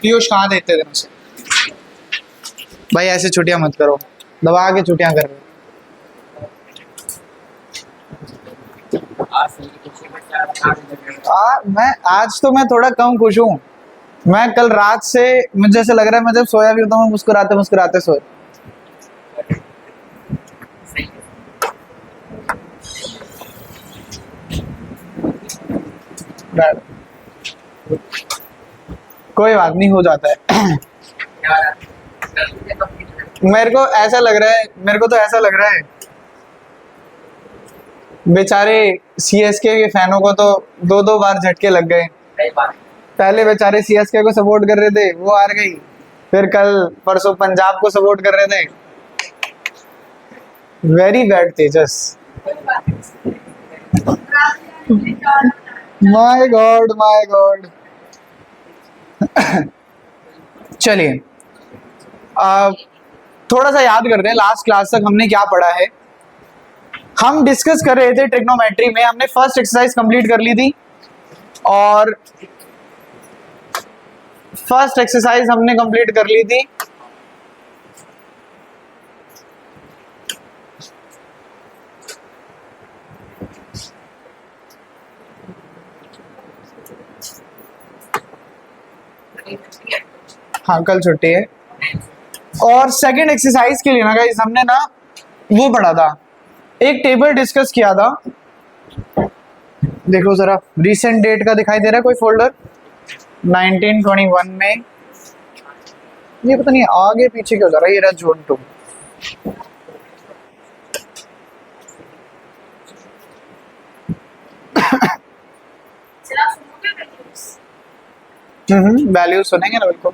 पीयूष कहाँ देते दिन से भाई, ऐसे छुट्टियां मत करो, दबा के छुट्टियां कर रहे हो। मैं आज तो मैं थोड़ा कम खुश हूँ। मैं कल रात से मुझे ऐसा लग रहा है मैं जब सोया भी होता हूँ मुस्कुराते मुस्कुराते सोए। कोई बात नहीं, हो जाता है। मेरे को ऐसा लग रहा है, मेरे को तो ऐसा लग रहा है बेचारे सीएसके के फैनों को तो दो दो बार झटके लग गए। पहले बेचारे सीएसके को सपोर्ट कर रहे थे, वो हार गई। फिर कल परसों पंजाब को सपोर्ट कर रहे थे। Very bad Tejas. My God my God. चलिए थोड़ा सा याद करते हैं लास्ट क्लास तक हमने क्या पढ़ा है। हम डिस्कस कर रहे थे ट्रिग्नोमेट्री में, हमने फर्स्ट एक्सरसाइज कंप्लीट कर ली थी और फर्स्ट एक्सरसाइज हमने कंप्लीट कर ली थी। हाँ कल छुट्टी है। और सेकंड एक्सरसाइज के लिए ना गाइस हमने ना वो पढ़ा था, एक टेबल डिस्कस किया था। देखो जरा रीसेंट डेट का दिखाई दे रहा है कोई फोल्डर 1921 में। ये पता नहीं आगे पीछे क्यों जा रहा है, ये रहा जोन 2। वैल्यू सुनेंगे ना बिल्कुल।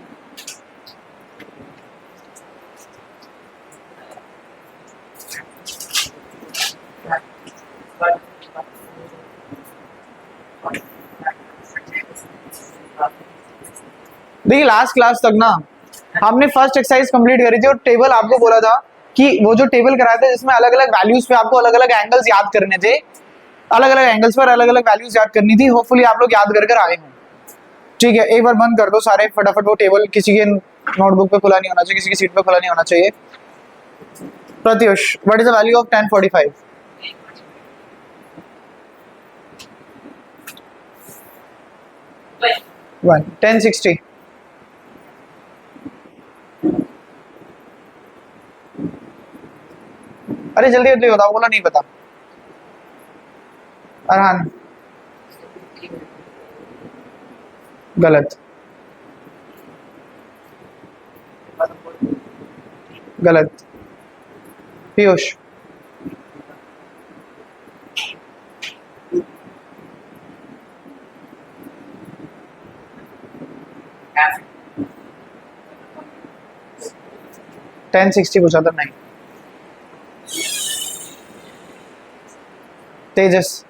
देखिए लास्ट क्लास तक ना हमने फर्स्ट एक्सरसाइज कंप्लीट करी थी और टेबल आपको बोला था कि वो जो टेबल कराया था जिसमें अलग अलग वैल्यूज पे आपको अलग अलग एंगल्स याद करने थे, अलग अलग एंगल्स पर अलग अलग वैल्यूज याद करनी थी। होपफुली आप लोग याद कर आए हों। ठीक है, एक बार बंद कर दो सारे फटाफट। वो टेबल किसी के नोटबुक पे खुला नहीं होना चाहिए, किसी की सीट पे खुला नहीं होना चाहिए। Pratyush, what is the value of 1045? 1060। अरे जल्दी जल्दी बताओ, बोला नहीं पता। अरहान गलत गलत। पीयूष 1060 पूछा था। नहीं तेजस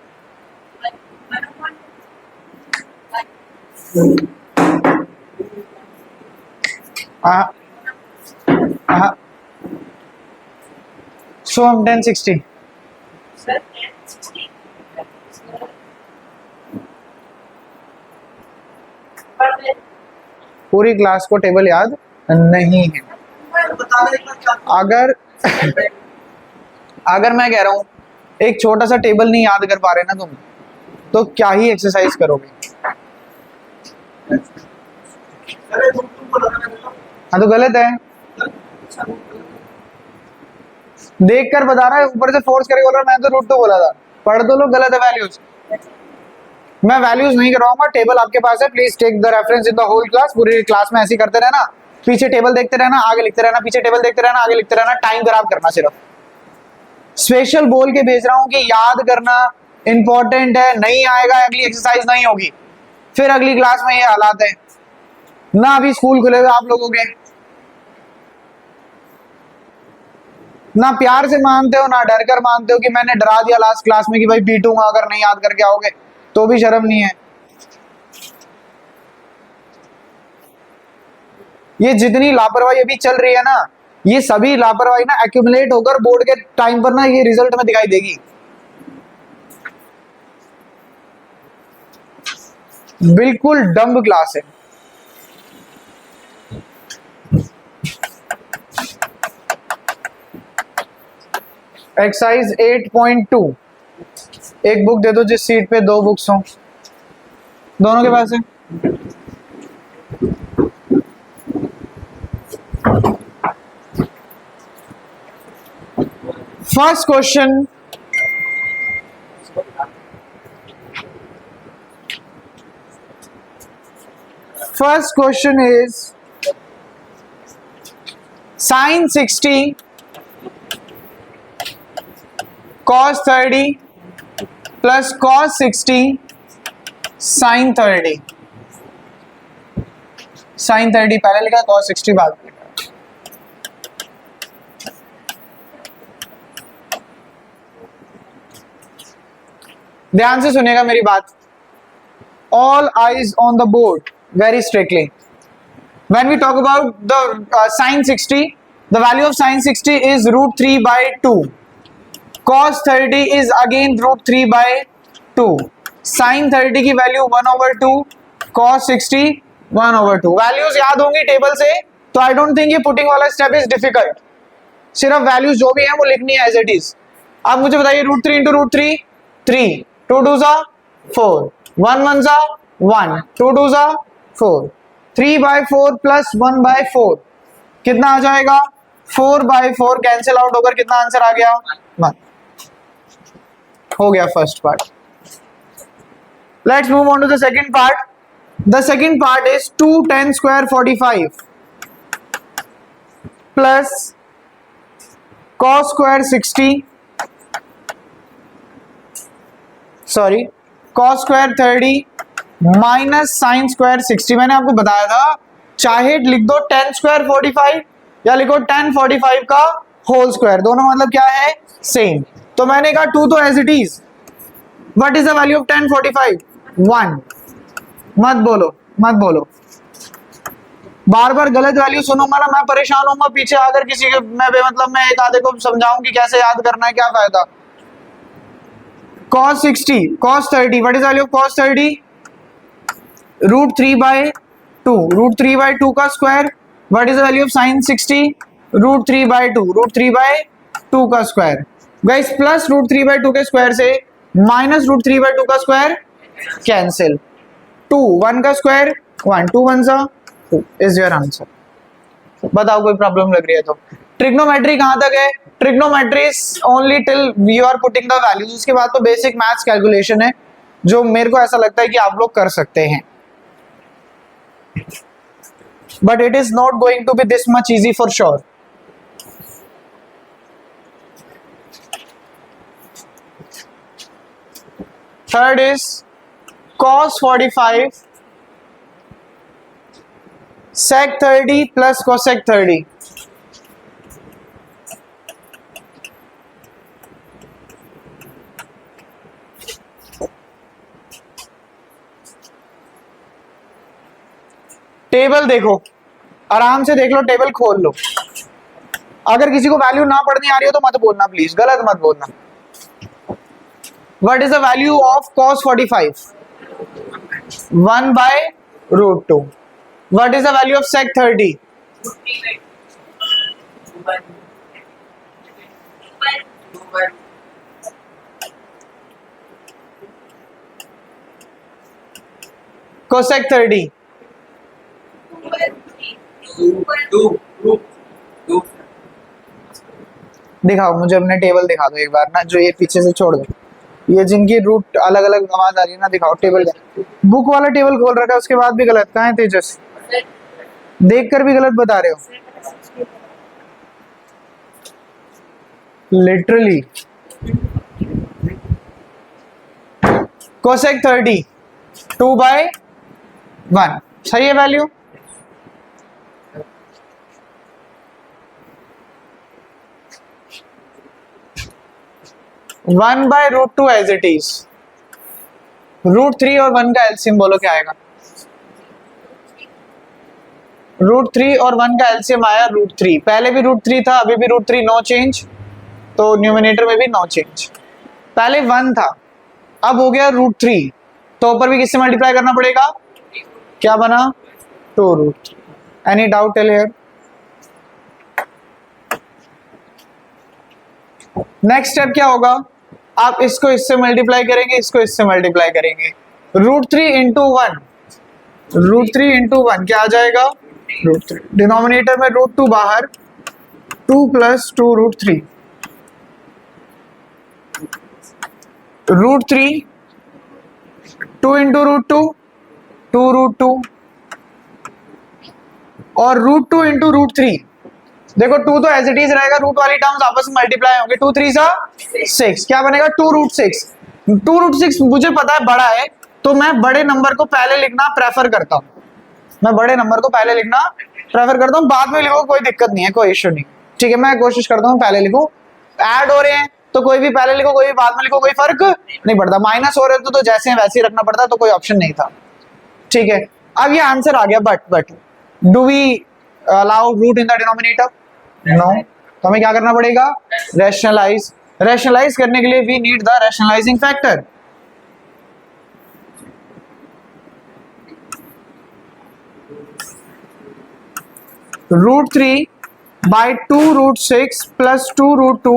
सो हम 1060। पूरी क्लास को टेबल याद नहीं है। अगर अगर मैं कह रहा हूं एक छोटा सा टेबल नहीं याद कर पा रहे ना तुम, तो क्या ही एक्सरसाइज करोगे। हाँ तो गलत है, देख कर बता रहा है, ऊपर से फोर्स करके बोल रहा है। मैं तो रूट तो बोला था, पढ़ दो लोग, गलत है वैल्यूज। मैं वैल्यूज नहीं करवाऊंगा, टेबल आपके पास है, please take the reference in the whole class. पूरी क्लास में ऐसे करते रहना, पीछे टेबल देखते रहना, आगे लिखते रहना, पीछे टेबल देखते रहना, आगे लिखते रहना, टाइम खराब करना। सिर्फ स्पेशल बोल के भेज रहा हूं कि याद करना इंपॉर्टेंट है। नहीं आएगा अगली एक्सरसाइज नहीं होगी, फिर अगली क्लास में ये हालात है ना। अभी स्कूल खुले हुए आप लोगों के, ना प्यार से मानते हो ना डर कर मानते हो कि मैंने डरा दिया लास्ट क्लास में कि भाई पीटूंगा अगर नहीं याद करके आओगे, तो भी शर्म नहीं है। ये जितनी लापरवाही अभी चल रही है ना, ये सभी लापरवाही ना एक्यूमुलेट होकर बोर्ड के टाइम पर ना ये रिजल्ट में दिखाई देगी। बिल्कुल डम्ब क्लास है। एक्सरसाइज 8.2, एक बुक दे दो जिस सीट पे 2 बुक्स हों, दोनों के पास है। First question, is sin 60 cos 30 plus cos 60 sin 30। sin 30 पहले लिखा, cos 60 बाद में लिखा। ध्यान से सुनिएगा मेरी बात। All eyes on the board very strictly. When we talk about the sin 60, the value of sin 60 is root 3 by 2. Cos 30 is again root 3 by 2. Sin 30 की वैल्यू 1/2, cos 60 1/2। वैल्यूज याद होंगी टेबल से, तो आई डोंट थिंक ये putting वाला step is difficult. सिर्फ values जो भी हैं वो लिखनी है एज इट इज। अब मुझे बताइए रूट 3 इंटू रूट 3, 3, 2 2 जा 4, 1 1 जा 1, 2 2 जा 4, 3/4 प्लस 1/4 कितना आ जाएगा? 4/4 कैंसिल आउट होकर कितना आंसर आ गया? 1। हो गया first part. Let's move on to the second part. The second part is 2 10 square 45 plus cos square 60, sorry cos square 30 minus sine square 60। मैंने आपको बताया था चाहे लिख दो 10 स्क्वायर 45 या लिखो 10 45 का होल स्क्वायर, दोनों मतलब क्या है? सेम। तो मैंने कहा 2 तो as it is. What is the value of 10 45? 1। मत बोलो मत बोलो, बार बार गलत वैल्यू सुनूंगा ना मैं परेशान होऊंगा। पीछे आकर किसी के मैं बेमतलब में एक आधे को समझाऊं कि कैसे याद करना है, क्या फायदा। cos 60 cos 30, what is value of cos 30? Root 3/2, root 3/2 का square. What is the value of sin 60? Root 3/2, root 3/2 का स्क्वायर। गाइस प्लस रूट 3/2 के स्क्वायर से माइनस रूट 3/2 का स्क्वायर कैंसिल। 2 1 का स्क्वायर 1, 2 1 जा 2 इज योर आंसर। बताओ कोई problem लग रही है तो। ट्रिग्नोमेट्री कहां तक है? Trigonometry only till you are putting the values. उसके बाद तो बेसिक मैथ्स कैलकुलेशन है जो मेरे को ऐसा लगता है कि आप लोग कर सकते हैं, but it is not going to be this much easy for sure. Third is cos 45 sec 30 plus cosec 30। Table देखो, आराम से देख लो, टेबल खोल लो। अगर किसी को वैल्यू ना पढ़नी आ रही हो तो मत बोलना प्लीज, गलत मत बोलना। What is the value of cos 45? 1/√2। What is the value of sec 30? Cosec 30? दिखाओ मुझे अपने टेबल दिखा दो एक बार ना, जो ये पीछे से छोड़ दो, ये जिनकी रूट अलग अलग आवाज आ रही है ना, दिखाओ टेबल का। बुक वाला टेबल खोल रखा है उसके बाद भी गलत। कहाँ है तेजस? देखकर भी गलत बता रहे हो लिटरली। cosec 30 2/1 सही है वैल्यू। (1/√2) एज इट इज। रूट 3 और 1 का एलसीएम बोलो क्या आएगा? √3 और 1 का एलसीएम आया √3, पहले भी √3 था, अभी भी √3, नो चेंज, तो न्यूमिनेटर में भी नो चेंज। पहले 1 था, अब हो गया √3, तो ऊपर भी किससे मल्टीप्लाई करना पड़ेगा, क्या बना, 2√3। Any doubt till here? Next step क्या होगा, आप इसको इससे मल्टीप्लाई करेंगे, इसको इससे मल्टीप्लाई करेंगे, √3 इंटू 1, √3 इंटू 1 क्या आ जाएगा, √3, डिनोमिनेटर में √2 बाहर, 2 प्लस 2 √3, √3, 2 इंटू √2, 2 √2, और √2 इंटू √3, देखो 2 तो एज इट इज रहेगा, रूट वाली टर्म्स आपस में मल्टीप्लाई होंगे, 2 3 सा 6, क्या बनेगा 2 √6। 2 √6 मुझे पता है बड़ा है, तो मैं बड़े नंबर को पहले लिखना प्रेफर करता हूँ, मैं बड़े नंबर को पहले लिखना प्रेफर करता हूँ, बाद में लिखो कोई दिक्कत नहीं है, कोई इश्यू नहीं, ठीक है, मैं कोशिश करता हूँ पहले लिखूं। ऐड हो रहे हैं तो कोई भी पहले लिखो, कोई भी बाद में लिखो, कोई फर्क नहीं पड़ता। माइनस हो रहे तो जैसे हैं वैसे ही रखना पड़ता, तो कोई ऑप्शन नहीं था, ठीक है। अब ये आंसर आ गया, but do we allow root in the denominator, no, तो हमें क्या करना पड़ेगा, रैशनलाइज। रैशनलाइज करने के लिए we need the rationalising factor. √3 by 2 √6 plus 2 √2,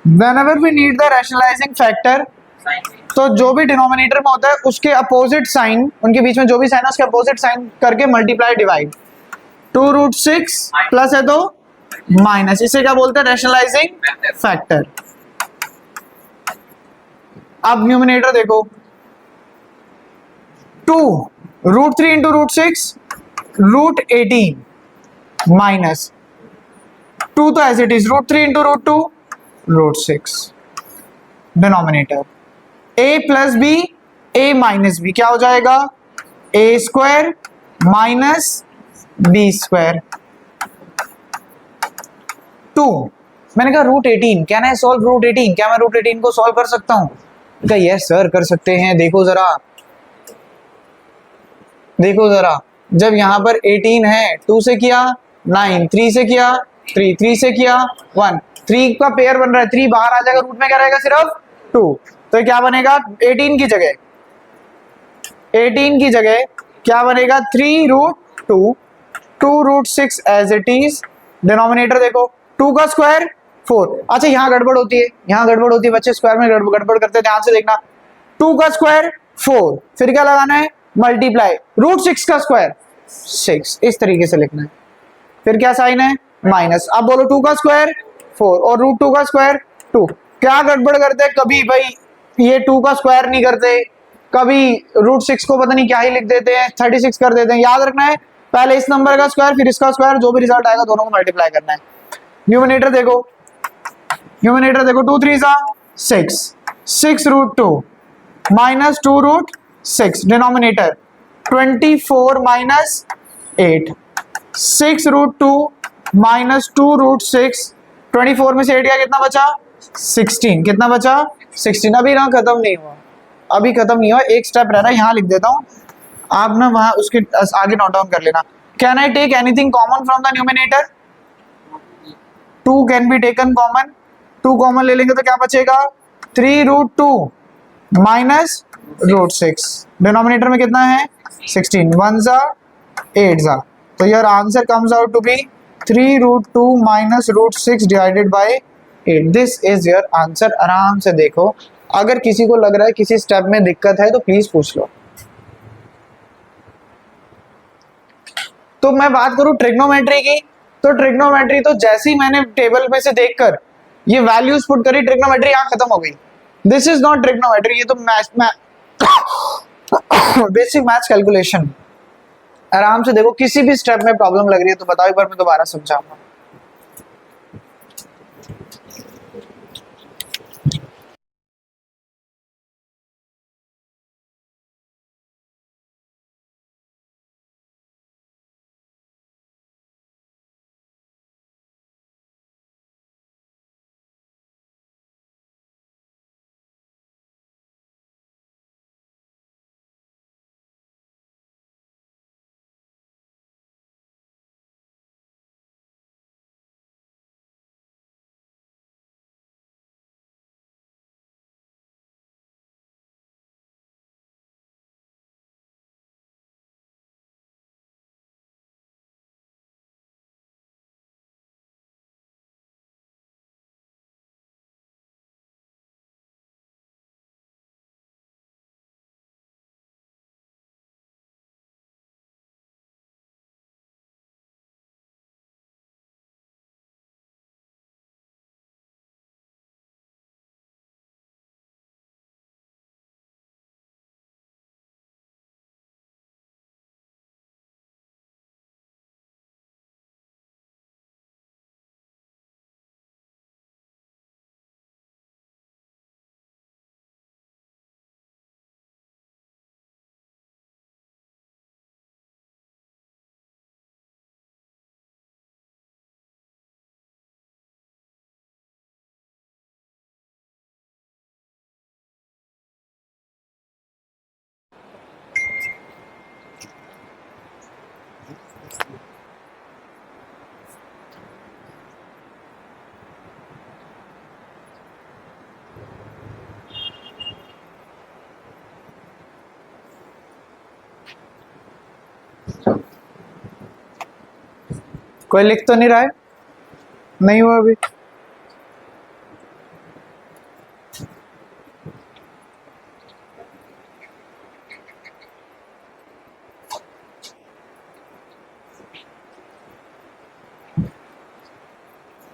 whenever we need the rationalizing factor, तो जो भी डिनोमिनेटर में होता है उसके अपोजिट साइन, उनके बीच में जो भी साइन है उसके अपोजिट साइन करके मल्टीप्लाई डिवाइड, 2 √6 प्लस है तो माइनस, इसे क्या बोलते हैं, रैशनलाइजिंग फैक्टर। अब न्यूमिनेटर देखो, 2 √3 इंटू √6 √18 माइनस 2 तो as it is, √3 into √2 √6, denominator a plus B, a minus B, क्या हो जाएगा, a² माइनस b²। 2, मैंने कहा √18, कैन आई सॉल्व √18, क्या मैं √18 को सॉल्व कर सकता हूँ, कहा यस सर कर सकते हैं। देखो जरा, देखो जरा, जब यहाँ पर 18 है, 2 से किया 9, 3 से किया 3, 3 से किया 1, 3 का पेयर बन रहा है, 3 बाहर आ जाएगा, रूट में क्या रहेगा, सिर्फ 2, तो क्या बनेगा, 18 की जगह, 18 की जगह क्या बनेगा, 3 √2, 2 √6 एज इट इज, डिनोमिनेटर देखो 2 का स्क्वायर 4, अच्छा यहाँ गड़बड़ होती है, यहाँ गड़बड़ होती है बच्चे, स्क्वायर में गड़बड़ करते हैं, ध्यान से देखना, 2 का स्क्वायर 4, फिर क्या लगाना है, मल्टीप्लाई, √6 का स्क्वायर 6, इस तरीके से लिखना है, फिर क्या साइन है, माइनस। अब बोलो 2 का स्क्वायर 4 और √2 का स्क्वायर 2, क्या गड़बड़ करते हैं कभी भाई, ये 2 का स्क्वायर नहीं करते, कभी √6 को पता नहीं क्या ही लिख देते हैं, 36 कर देते हैं। याद रखना है पहले इस नंबर का स्क्वायर फिर इसका स्क्वायर, जो भी रिजल्ट आएगा दोनों को मल्टीप्लाई करना है। न्यूमिनेटर देखो, न्यूमिनेटर देखो, 2 3 सा 6, 6 √2 माइनस 2 √6, डिनोमिनेटर 24 माइनस 8, 6 √2 माइनस 2 √6, 24 में से 8 का कितना बचा, 16, कितना बचा 16। अभी ना खत्म नहीं हुआ, अभी खत्म नहीं हुआ, एक स्टेप रह रहा है, यहाँ लिख देता हूँ, आप ना वहां उसके आगे नोट डाउन कर लेना। Can I take anything common from the numerator, 2 can be taken common, 2 common ले लेंगे तो क्या बचेगा, 3 √2 माइनस √6, डिनोमिनेटर में कितना है 16, 1 जा 8 जा, तो your answer comes out to be 3 √2 minus √6 divided by 8, this is your answer. आराम से देखो, अगर किसी को लग रहा है किसी स्टेप में दिक्कत है तो प्लीज पूछ लो। तो मैं बात करूं ट्रिग्नोमेट्री की, तो ट्रिग्नोमेट्री तो जैसे ही मैंने टेबल में से देखकर ये वैल्यूज पुट करी, ट्रिग्नोमेट्री यहाँ खत्म हो गई। दिस इज नॉट ट्रिग्नोमेट्री, ये तो बेसिक मैथ्स कैलकुलेशन। आराम से देखो, किसी भी स्टेप में प्रॉब्लम लग रही है तो बताओ, एक बार मैं दोबारा समझाऊंगा। कोई लिख तो नहीं रहा है? नहीं हुआ अभी?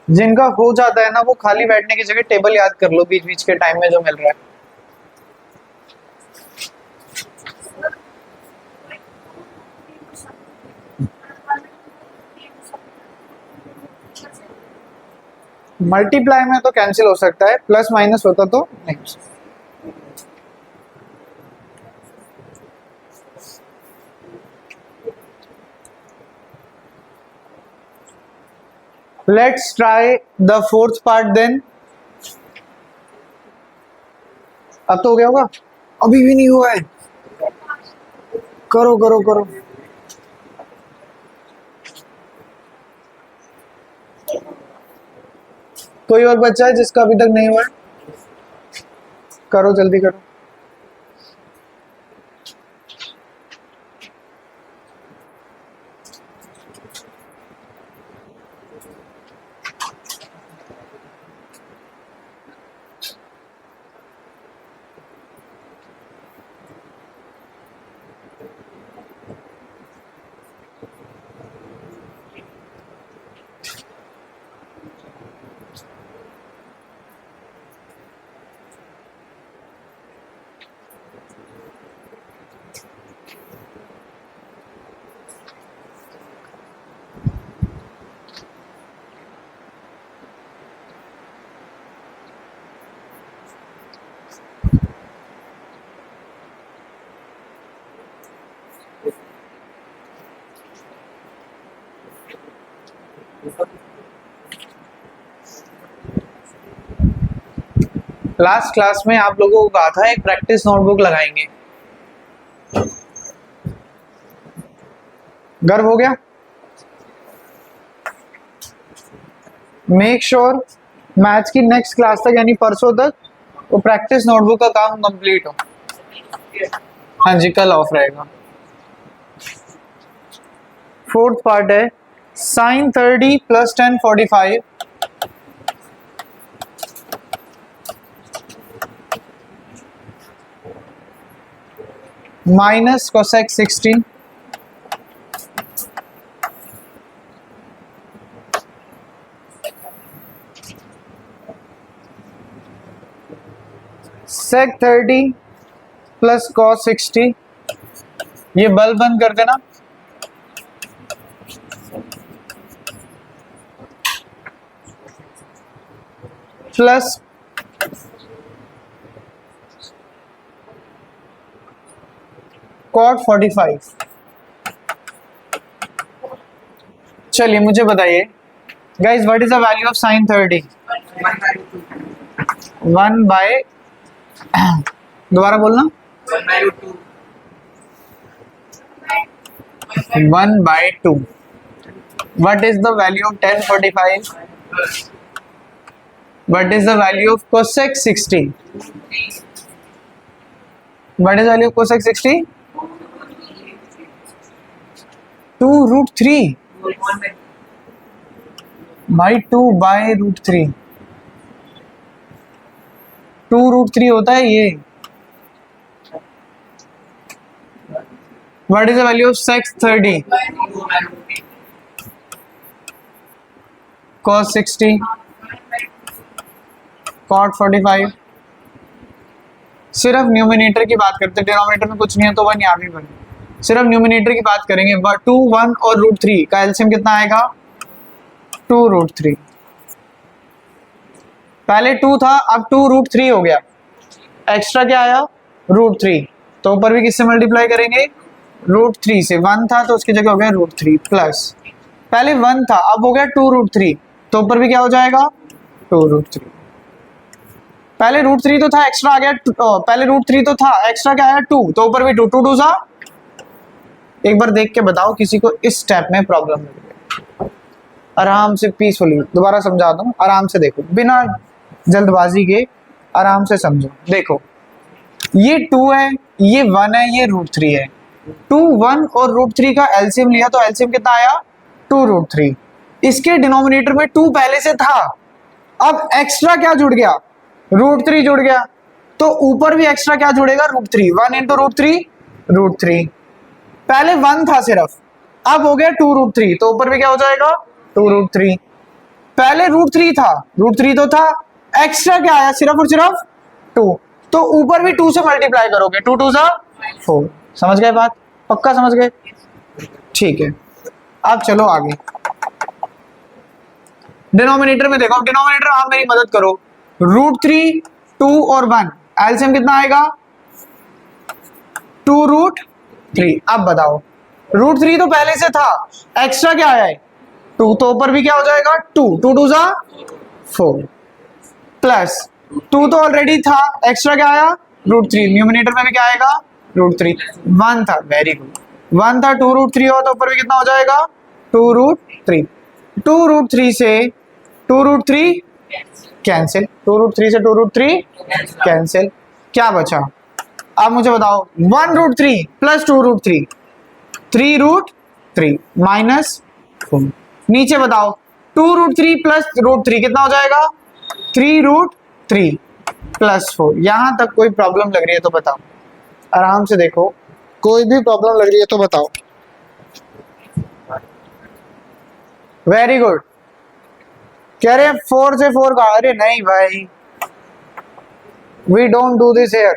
जिनका हो जाता है ना वो खाली बैठने की जगह टेबल याद कर लो बीच बीच के टाइम में जो मिल रहा है। मल्टीप्लाई में तो कैंसिल हो सकता है, प्लस माइनस होता तो नहीं हो सकता। Let's try the fourth part then. अब तो हो गया होगा? अभी भी नहीं हुआ है। करो करो करो। कोई और बच्चा है जिसका अभी तक नहीं हुआ है? करो जल्दी करो। लास्ट क्लास में आप लोगों को कहा था एक प्रैक्टिस नोटबुक लगाएंगे। गर्व हो गया? मेक श्योर मैथ्स की नेक्स्ट क्लास तक यानी परसों तक वो प्रैक्टिस नोटबुक का काम कंप्लीट हो। हाँ जी, कल ऑफ रहेगा। फोर्थ पार्ट है sin 30 plus tan 45 minus cosec 60 sec 30 plus cos 60। ये बल्ब बंद कर देना। Plus cot 45। चलिए मुझे बताइए guys, what is the value of sin 30? 1 by दोबारा बोलना। 1 by 2। What is the value of tan 45? What is the value of cosec 60? What is the value of cosec 60? 2 root 3 by 2 by root 3। 2 root 3 होता है ये। What is the value of sec 30? cos 60 cot 45। सिर्फ numerator की बात करते हैं, denominator में कुछ नहीं है तो 1 यहाँ भी बने। सिर्फ न्यूमिनेटर की बात करेंगे। 2 1 और रूट 3 का एलसीएम कितना आएगा? 2 रूट 3। पहले 2 था, अब 2 रूट 3 हो गया। एक्स्ट्रा क्या आया? रूट 3। तो ऊपर भी किससे मल्टीप्लाई करेंगे? रूट 3 से। 1 था तो उसकी जगह हो गया रूट 3 प्लस, पहले 1 था अब हो गया 2 रूट 3, तो ऊपर भी क्या हो जाएगा? 2 रूट 3। पहले रूट 3 तो था, एक्स्ट्रा आ गया। पहले रूट 3 तो था, एक्स्ट्रा क्या आया? 2, तो ऊपर भी 2 2 2 सा एक बार देख के बताओ किसी को इस स्टेप में प्रॉब्लम लग रही है, आराम से पीसफुली दोबारा समझा दूं, आराम से देखो, बिना जल्दबाजी के आराम से समझो। देखो ये 2 है, ये 1 है, ये √3 है। 2, 1 और √3 का एलसीएम लिया तो एलसीएम कितना आया 2√3। इसके डिनोमिनेटर में 2 पहले से था, अब एक्स्ट्रा क्या जुड़ गया √3 जुड़ गया, तो ऊपर भी एक्स्ट्रा क्या जुड़ेगा √3। 1 इंटू √3 √3, पहले 1 था सिर्फ, अब हो गया 2√3, तो ऊपर भी क्या हो जाएगा 2√3। पहले √3 था, √3 तो था, एक्स्ट्रा क्या आया सिर्फ और सिर्फ 2, तो ऊपर भी 2 से मल्टीप्लाई करोगे, 2 2 जा 4। समझ गए बात, पक्का समझ गए, ठीक है। अब चलो आगे डिनोमिनेटर में देखो, डिनोमिनेटर आप मेरी मदद करो, √3 2 और 1 एलसीएम कितना आएगा 2√3। अब बताओ √3 तो पहले से था, एक्स्ट्रा क्या आया है 2, तो ऊपर भी क्या हो जाएगा 2 2 2 जा 4, प्लस 2 तो ऑलरेडी था, एक्स्ट्रा क्या आया √3, न्यूमिनेटर में भी क्या आएगा √3। 1 था, वेरी गुड, 1 था 2√3 हो तो ऊपर भी कितना हो जाएगा 2√3। 2√3 से 2√3 कैंसिल, 2√3 से 2√3 कैंसिल, क्या बचा। अब मुझे बताओ 1√3 प्लस 2√3 3√3 माइनस 4। नीचे बताओ 2√3 प्लस √3 कितना हो जाएगा 3√3 प्लस 4। यहां तक कोई प्रॉब्लम लग रही है तो बताओ, आराम से देखो, कोई भी प्रॉब्लम लग रही है तो बताओ। वेरी गुड, कह रहे हैं 4 से 4 का, अरे नहीं भाई, we don't do this here.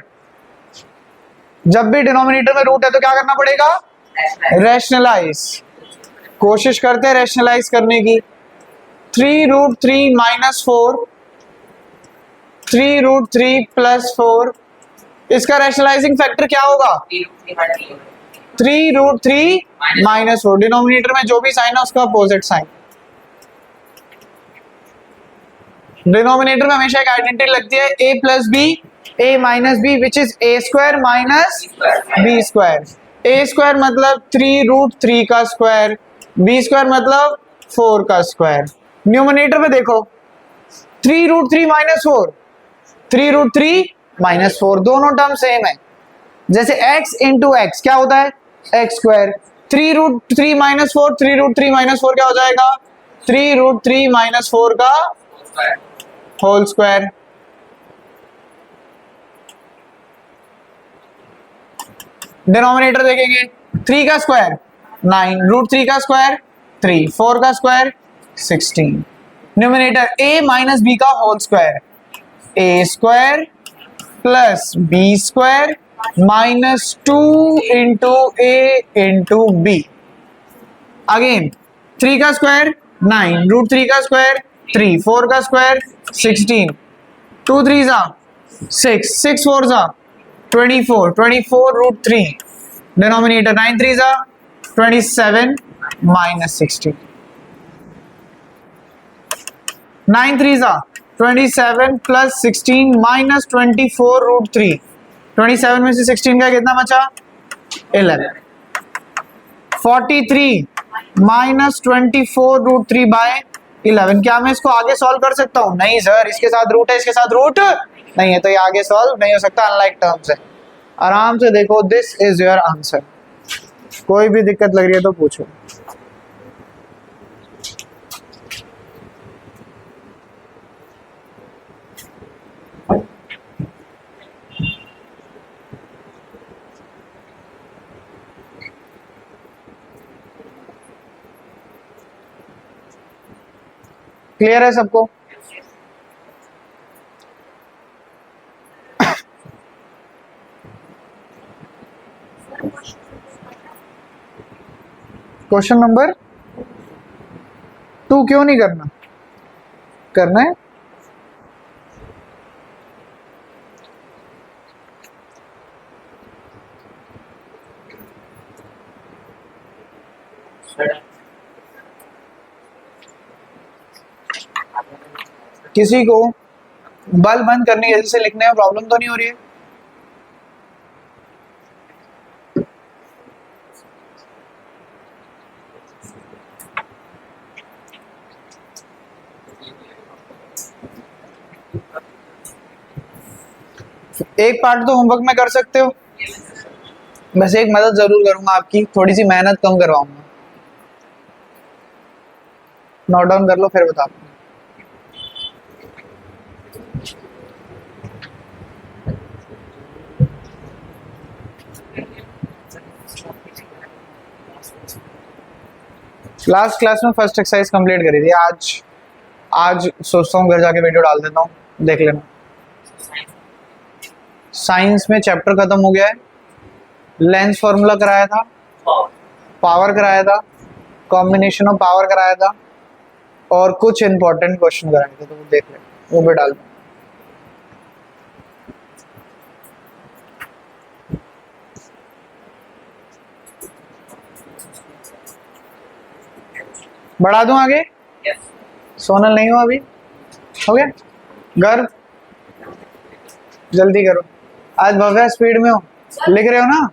जब भी डिनोमिनेटर में रूट है तो क्या करना पड़ेगा रैशनलाइज, कोशिश करते हैं रैशनलाइज करने की। 3√3 माइनस 4, 3√3 प्लस 4, इसका रैशनलाइजिंग फैक्टर क्या होगा 3√3 माइनस 4। डिनोमिनेटर में जो भी साइन है उसका अपोजिट साइन। डिनोमिनेटर में हमेशा एक आइडेंटिटी लगती है a plus B, a minus B, which is a square minus b square. a square मतलब 3√3 का स्क्वायर, b स्क्वायर मतलब 4 का स्क्वायर। न्यूमिनेटर में देखो 3√3 माइनस 4, 3√3 माइनस 4, दोनों टर्म सेम है। जैसे x इंटू एक्स क्या होता है x स्क्वायर, 3√3 माइनस 4, 3√3 माइनस 4 क्या हो जाएगा 3√3 माइनस 4 का होल स्क्वायर। डिनोमिनेटर देखेंगे 3 का स्क्वायर 9, √3 का स्क्वायर 3, 4 का square 16। Numerator a minus B का whole square, a square plus b square minus 2 into a into b। Again 3 का स्क्वायर 9, √3 का स्क्वायर 3, 4 का स्क्वायर 16, 2 3 जा 6, 6 4 जा 24, 24√3। डिनोमिनेटर 9 3 जा 27 माइनस 16, 9 3 जा 27 प्लस 16 माइनस 24√3। 27 में से 16 का कितना बचा 11। 43 माइनस 24√3 बाय 11। क्या मैं इसको आगे सॉल्व कर सकता हूँ? नहीं सर, इसके साथ रूट है, इसके साथ रूट नहीं है, तो ये आगे सॉल्व नहीं हो सकता, अनलाइक टर्म्स है। आराम से देखो, दिस इज योर आंसर। कोई भी दिक्कत लग रही है तो पूछो। क्लियर है सबको? क्वेश्चन नंबर 2 क्यों नहीं करना? करना है। किसी को बल बंद करने की वजह से लिखने में प्रॉब्लम तो नहीं हो रही है? एक पार्ट तो होमवर्क में कर सकते हो, बस एक मदद जरूर करूंगा आपकी, थोड़ी सी मेहनत कम करवाऊंगा। नोट डाउन कर लो फिर बता। लास्ट क्लास में फर्स्ट एक्सरसाइज कंप्लीट करी थी। आज सोचता हूँ घर जाके वीडियो डाल देता हूँ, देख लेना। साइंस में चैप्टर खत्म हो गया है। लेंस फॉर्मूला कराया था, पावर कराया था, कॉम्बिनेशन ऑफ पावर कराया था, और कुछ इंपॉर्टेंट क्वेश्चन कराए थे, तो वो देख लेना, वो भी डाल दो। बढ़ा दूं आगे? सोनल नहीं हो अभी? हो गया? गर्व जल्दी करो, आज भव्य स्पीड में हो, लिख रहे हो ना?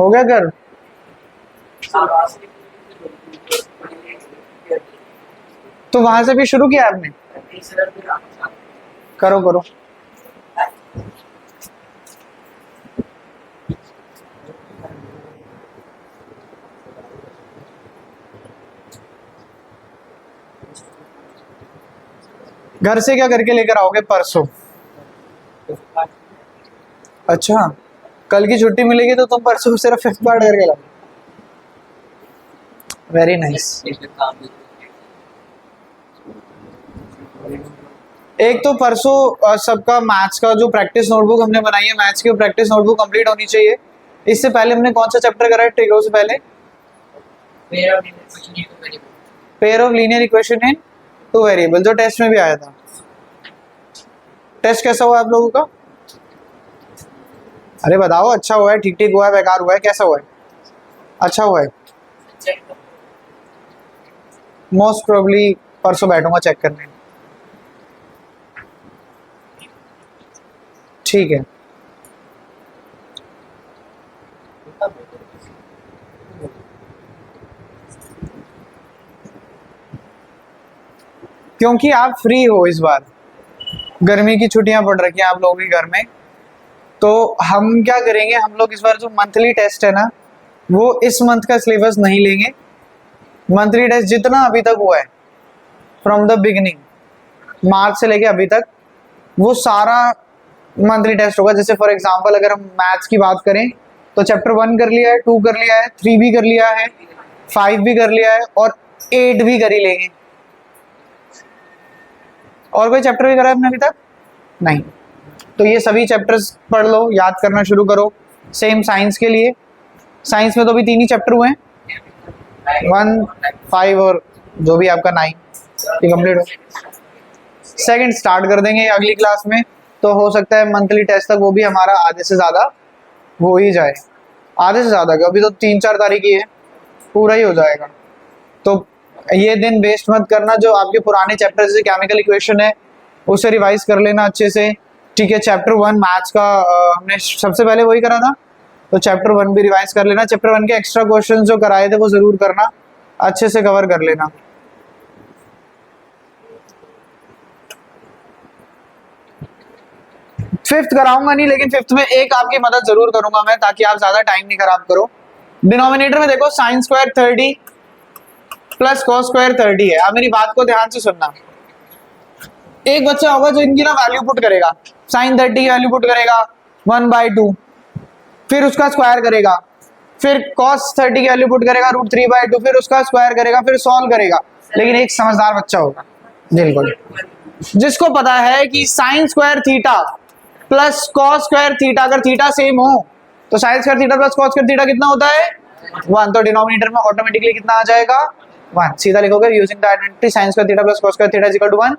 हो गया गर्व? तो वहां से भी शुरू किया आपने? करो करो। घर से क्या करके लेकर आओगे परसों? अच्छा, कल की छुट्टी मिलेगी तो तुम परसों सिर्फ फिफ्थ पार्ट करके लाओ। Very nice. एक तो परसों सबका मैथ्स का जो प्रैक्टिस नोटबुक हमने बनाई है, मैथ्स की प्रैक्टिस नोटबुक कंप्लीट होनी चाहिए। इससे पहले हमने कौन सा चैप्टर करा है ट्रिगो से पहले? Pair of linear equation in two variable, जो टेस्ट में भी आया था। टेस्ट कैसा हुआ आप लोगों का? अरे बताओ, अच्छा हुआ है, ठीक ठीक हुआ है, बेकार हुआ है, कैसा हुआ है? अच्छा हुआ है। मोस्ट प्रोबेबली परसों बैठूंगा चेक करने। ठीक है। क्योंकि आप फ्री हो इस बार, गर्मी की छुट्टियां पड़ रखी हैं आप लोगों के घर में, तो हम क्या करेंगे, हम लोग इस बार जो मंथली टेस्ट है ना, वो इस मंथ का सिलेबस नहीं लेंगे। मंथली टेस्ट जितना अभी तक हुआ है फ्रॉम द बिगिनिंग, मार्च से लेके अभी तक, वो सारा मंथली टेस्ट होगा। जैसे फॉर एग्जांपल अगर हम मैथ्स की बात करें तो चैप्टर 1 कर लिया है, 2 कर लिया है, 3 भी कर लिया है, 5 भी कर लिया है, और 8 भी कर ही लेंगे। और कोई चैप्टर भी करा है आपने अभी तक? नहीं। तो ये सभी चैप्टर्स पढ़ लो, याद करना शुरू करो। सेम साइंस के लिए, साइंस में तो अभी 3 ही चैप्टर हुए हैं, 1, 5 और जो भी आपका 9, ये कंप्लीट हो। सेकंड स्टार्ट कर देंगे अगली क्लास में, तो हो सकता है मंथली टेस्ट तक वो भी हमारा आधे से ज़्यादा हो ही जाए। आधे से ज़्यादा क्यों, अभी तो 3-4 तारीख ही है, पूरा ही हो जाएगा। तो ये दिन वेस्ट मत करना, जो आपके पुराने चैप्टर जैसे केमिकल इक्वेशन है उसे रिवाइज कर लेना अच्छे से। ठीक है, चैप्टर 1 मैथ्स का हमने सबसे पहले वही करा था, तो चैप्टर 1 भी रिवाइज कर लेना। चैप्टर 1 के एक्स्ट्रा क्वेश्चन जो कराए थे वो जरूर करना, अच्छे से कवर कर लेना। फिफ्थ कराऊंगा नहीं, लेकिन फिफ्थ में एक आपकी मदद जरूर करूंगा मैं, ताकि आप ज्यादा टाइम नहीं खराब करो। डिनोमिनेटर में देखो sign square 30 plus cos square 30 है। अब मेरी बात को ध्यान से सुनना। एक बच्चा होगा जो इनकी ना वैल्यू पुट करेगा, साइन 30 की वैल्यू पुट करेगा 1/2, फिर उसका स्क्वायर करेगा, फिर cos 30 की वैल्यू पुट करेगा √3/2, फिर उसका स्क्वायर करेगा, फिर सॉल्व करेगा। लेकिन एक समझदार बच्चा होगा बिल्कुल, जिसको पता है कि sign square theta plus cos square theta, अगर थीटा सेम हो तो sine square theta plus cos square theta कितना होता है? 1। तो डिनोमिनेटर में ऑटोमेटिकली कितना आ जाएगा? 1। सीधा लिखोगे using the identity sine square theta plus cos square theta is equal to 1।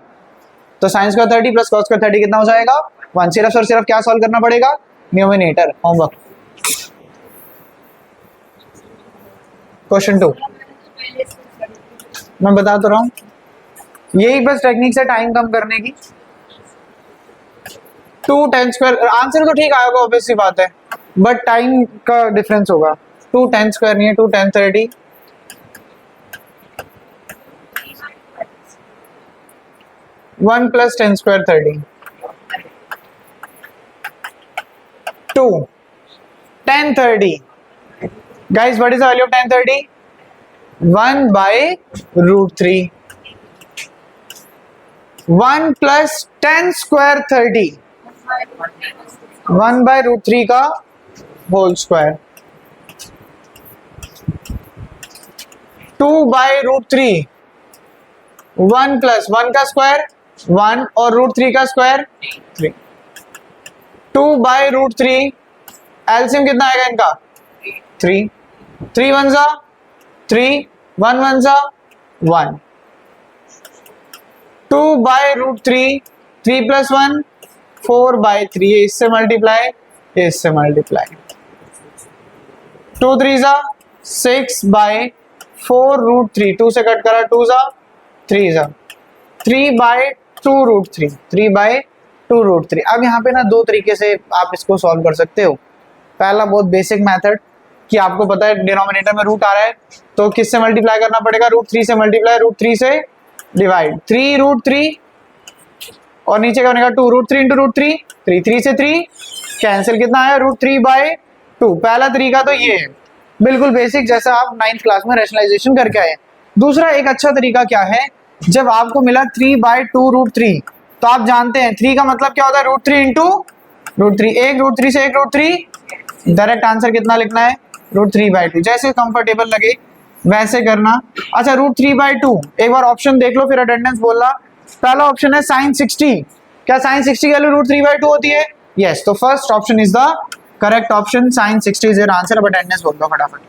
तो sine square 30 plus cos square 30 कितना हो जाएगा? 1। सिर्फ और सिर्फ क्या सॉल्व करना पड़ेगा? न्यूमरेटर। होमवर्क क्वेश्चन 2 मैं बता तो रहा हूँ, यही बस टेक्निक से टाइम कम करने की। 2 10 स्क्वायर, आंसर तो ठीक आएगा, ऑब्वियस सी बात है। बट टाइम का डिफरेंस होगा। 2 10 स्क्वायर नहीं है, 2 10 30, 1 plus 10 square 30, 2 10 30। Guys, what is the value of 10 30? 1 by root 3. 1 plus 10 square 30, 1 by root 3 का whole square, 2 by root 3, 1 plus 1 का स्क्वायर 1 और रूट 3 का स्क्वायर 3, 2 by root 3, एलसीएम कितना आएगा इनका 3, 3 1 जा 3, 1 1 जा 1, 2 by root 3, 3 plus 1 4 by 3, इससे मल्टीप्लाई, इससे मल्टीप्लाई, 2 3 जा 6 by 4 root 3, 2 से कट करा 2 जा 3 जा 3 by 2 root 3, 3 by 2 root 3। अब यहाँ पे ना दो तरीके से आप इसको सॉल्व कर सकते हो। पहला बहुत बेसिक मेथड कि आपको पता है डिनोमिनेटर में रूट आ रहा है तो किससे मल्टीप्लाई करना पड़ेगा, रूट 3 से मल्टीप्लाई, रूट 3 से डिवाइड, 3 रूट 3 और नीचे क्या बनेगा 2 रूट 3 इंटू रूट 3, 3 3 से 3 कैंसिल, कितना आया रूट 3 बाय 2। पहला तरीका तो ये है, बिल्कुल बेसिक, जैसा आप 9th क्लास में रैशनलाइजेशन करके आए। दूसरा एक अच्छा तरीका क्या है, जब आपको मिला 3 बाय 2 रूट 3 तो आप जानते हैं 3 का मतलब क्या होता है रूट 3 इंटू रूट 3, एक रूट 3 से एक रूट 3, डायरेक्ट आंसर कितना लिखना है रूट 3 बाय 2, जैसे कंफर्टेबल लगे वैसे करना। अच्छा रूट 3 बाय 2, एक बार ऑप्शन देख लो फिर अटेंडेंस बोलना। पहला ऑप्शन है साइन 60, क्या साइन 60 की वैल्यू रूट 3 बाय 2 होती है? यस, तो first option is the correct option, sine 60 is your answer. अब अटेंडेंस बोल दो फटाफट।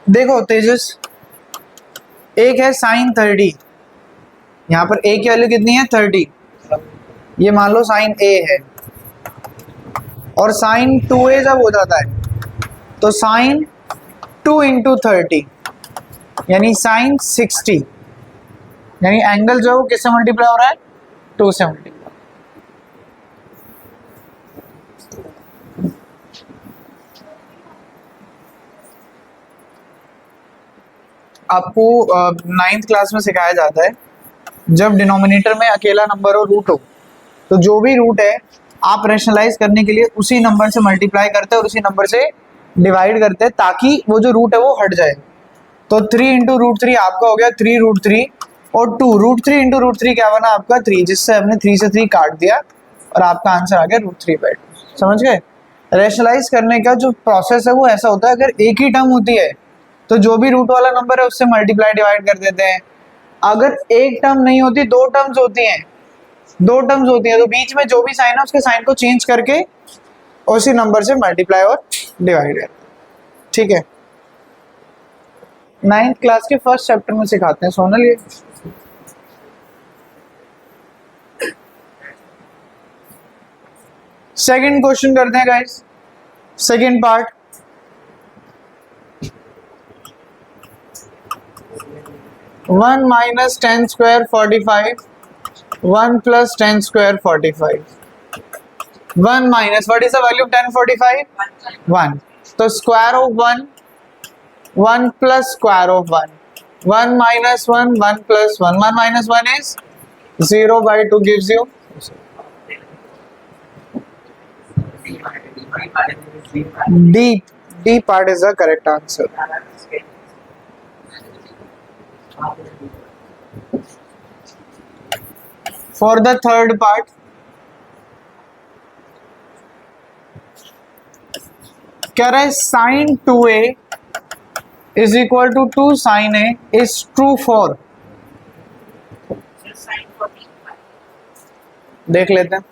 देखो तेजस, एक है साइन 30, यहाँ पर ए की वैल्यू कितनी है 30, ये मान लो साइन ए है, और साइन 2a जब हो जाता है तो साइन 2 इंटू 30 यानी साइन 60, यानी एंगल जो है वो किससे मल्टीप्लाई हो रहा है 2 से मल्टीप्लाई। आपको 9th क्लास में सिखाया जाता है जब डिनोमिनेटर में अकेला नंबर हो रूट हो तो जो भी रूट है आप रैशनलाइज करने के लिए उसी नंबर से मल्टीप्लाई करते हैं और उसी नंबर से डिवाइड करते हैं ताकि वो जो रूट है वो हट जाए। तो 3 इंटू रूट 3 आपका हो गया 3 रूट 3, और 2 रूट 3 इंटू रूट 3 क्या बना आपका 3, जिससे हमने 3 से 3 काट दिया और आपका आंसर आ गया रूट 3 बाय 2। समझ गए? रैशनलाइज करने का जो प्रोसेस है वो ऐसा होता है, अगर एक ही टर्म होती है तो जो भी रूट वाला नंबर है उससे मल्टीप्लाई डिवाइड कर देते हैं। अगर एक टर्म नहीं होती, दो टर्म्स होती हैं, दो टर्म्स होती हैं तो बीच में जो भी साइन है उसके साइन को चेंज करके उसी नंबर से मल्टीप्लाई और डिवाइड कर। ठीक है, 9th क्लास के फर्स्ट चैप्टर में सिखाते हैं सोनल ये। सेकंड क्वेश्चन करते हैं guys, second part. 1 minus 10 square 45, 1 plus 10 square 45. 1 minus, what is the value of 10 45? 1. So square of 1, 1 plus square of 1. 1 minus 1, 1 plus 1. 1 minus 1 is 0 by 2 gives you. D part is the correct answer. For the third part, कह रहा है sin 2a is equal to 2 sin a is true for, देख लेते हैं.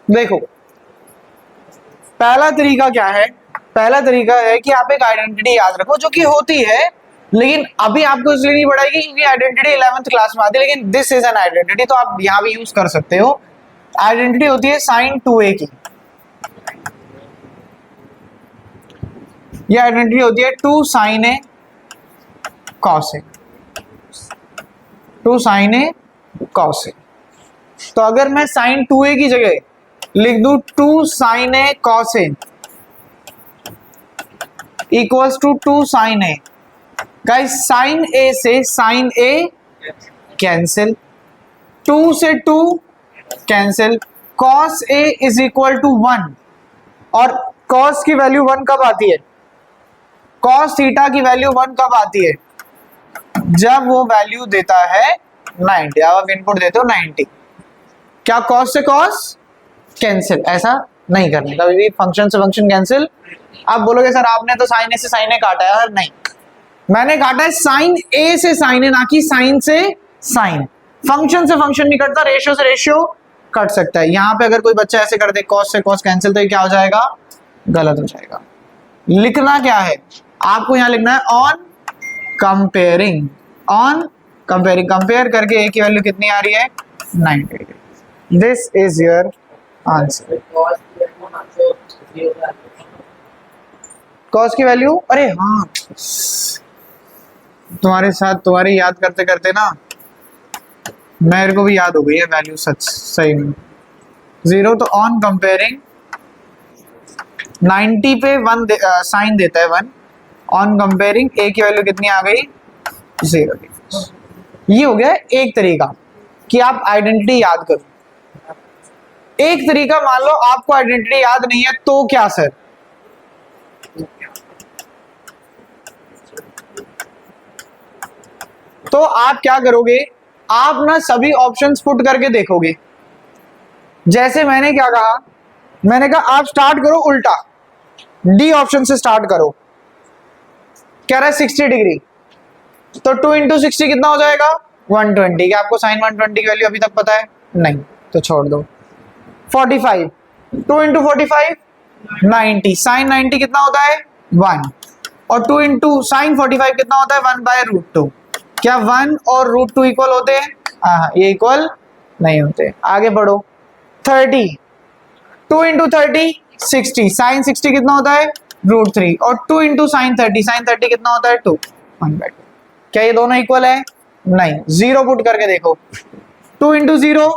देखो पहला तरीका क्या है, पहला तरीका है कि आप एक आइडेंटिटी याद रखो जो कि होती है, लेकिन अभी आपको इसलिए नहीं पढ़ाएगी क्योंकि आइडेंटिटी 11th क्लास में आती है, लेकिन दिस इज एन आइडेंटिटी तो आप यहां भी यूज कर सकते हो. आइडेंटिटी होती है sin 2a की, यह आइडेंटिटी होती है 2 sin a cos a, 2 sin a cos a. तो अगर मैं sin 2a की जगह लिख दूं 2 sin a cos a equals to 2 sin a. Guys sin a से sin a कैंसिल, 2 से 2 cancel, cos a is equal to 1. और cos की वैल्यू 1 कब आती है, cos थीटा की वैल्यू 1 कब आती है, जब वो वैल्यू देता है 90. आप इनपुट देते हो 90. क्या cos से cos कैंसिल, ऐसा नहीं करने कभी भी फंक्शन से फंक्शन कैंसिल. आप बोलोगे सर आपने तो sin a से sin a काटा है, नहीं मैंने काटा है sin a से sin a, ना कि sin से sin. फंक्शन से फंक्शन नहीं कटता, रेशियो से रेशियो कट सकता है. यहां पे अगर कोई बच्चा ऐसे कर दे cos से cos कैंसिल, तो ये क्या हो जाएगा, गलत हो जाएगा. लिखना क्या है आपको, यहां लिखना है on comparing, on comparing, compare करके a की वैल्यू कितनी आ रही है 90. This is your answer. Cos की वैल्यू, अरे हाँ तुम्हारे साथ तुम्हारी याद करते करते ना मेरे को भी याद हो गई है वैल्यू, सच सही में 0. तो ऑन कंपेयरिंग 90 पे 1 साइन देता है 1, ऑन कंपेयरिंग a की वैल्यू कितनी आ गई 0. ये हो गया एक तरीका कि आप आइडेंटिटी याद करो. एक तरीका मान लो आपको आइडेंटिटी याद नहीं है तो क्या सर, तो आप क्या करोगे, आप ना सभी ऑप्शंस पुट करके देखोगे. जैसे मैंने क्या कहा, मैंने कहा आप स्टार्ट करो उल्टा, डी ऑप्शन से स्टार्ट करो. कह रहा है 60 डिग्री, तो 2 इंटू 60 कितना हो जाएगा 120. क्या आपको साइन 120 की वैल्यू अभी तक पता है, नहीं तो छोड़ दो. 45, 2 इंटू 45 90, साइन 90 कितना होता है 1, और 2 इंटू साइन 45 कितना होता है 1 बाय रूट 2. क्या 1 और रूट 2 इक्वल होते हैं, हाँ ये इक्वल नहीं होते. आगे बढ़ो 30, 2 इंटू 30 60, साइन 60 कितना होता है रूट 3, और 2 इंटू साइन 30, साइन 30 कितना होता है 2, 1/2. क्या ये दोनों इक्वल है, नहीं. 0 पुट करके देखो, 2 इंटू 0